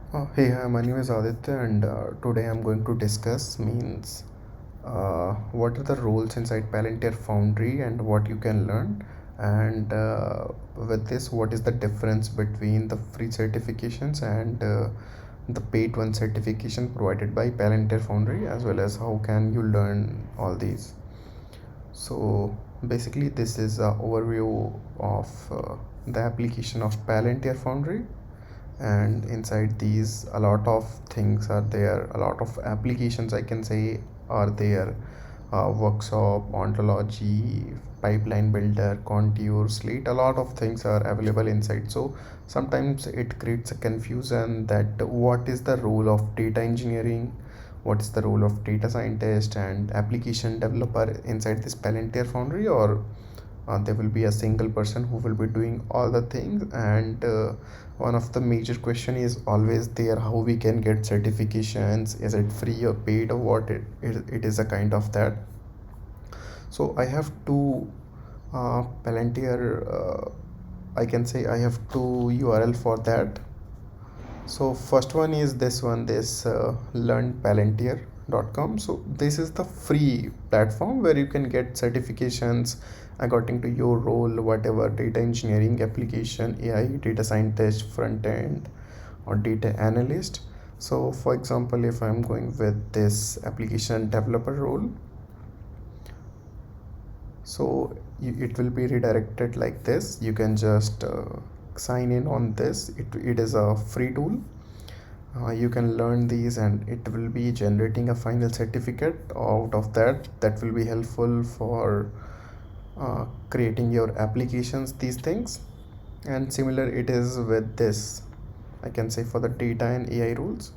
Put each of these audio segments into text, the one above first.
Hey, my name is Aditya, and today I'm going to discuss what are the roles inside Palantir Foundry and what you can learn, and with this, what is the difference between the free certifications and the paid one certification provided by Palantir Foundry, as well as how can you learn all these. So basically, this is an overview of the application of Palantir Foundry, and inside these a lot of things are there, a lot of applications I can say are there. Workshop, ontology, pipeline builder, contour, slate, a lot of things are available inside. So sometimes it creates a confusion that what is the role of data engineering, what is the role of data scientist and application developer inside this Palantir Foundry, or there will be a single person who will be doing all the things. And one of the major question is always there, how we can get certifications, is it free or paid, or what it is a kind of that. So I have two Palantir, I can say I have two URL for that. So first one is this one, this learnpalantir.com. So this is the free platform where you can get certifications according to your role, whatever data engineering, application, AI, data scientist, front end, or data analyst. So for example, if I'm going with this application developer role, so it will be redirected like this. You can just sign in on this. It is a free tool. You can learn these and it will be generating a final certificate out of that will be helpful for creating your applications, these things. And similar it is with this, I can say, for the data and AI rules.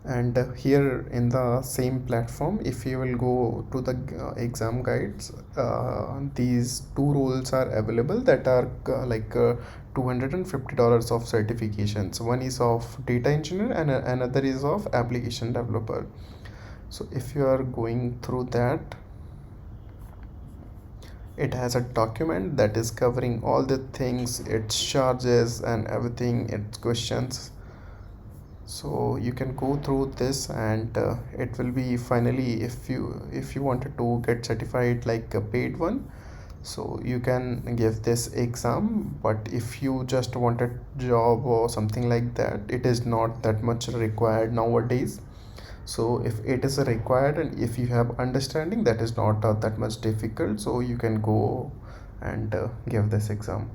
And here in the same platform, if you will go to the exam guides, these two roles are available that are $250 of certifications. One is of data engineer and another is of application developer. So if you are going through that, it has a document that is covering all the things, its charges and everything, its questions. So you can go through this, and it will be finally, if you wanted to get certified like a paid one, so you can give this exam. But if you just wanted job or something like that, it is not that much required nowadays. So if it is required and if you have understanding, that is not that much difficult, so you can go and give this exam.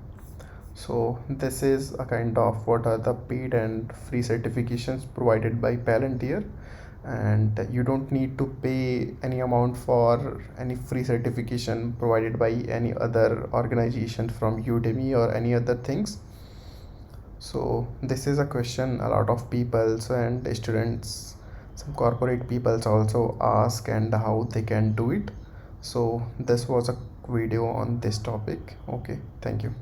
So this is a kind of what are the paid and free certifications provided by Palantir, and you don't need to pay any amount for any free certification provided by any other organization from Udemy or any other things. So this is a question a lot of people and students, some corporate peoples also ask, and how they can do it. So this was a video on this topic. Okay, thank you.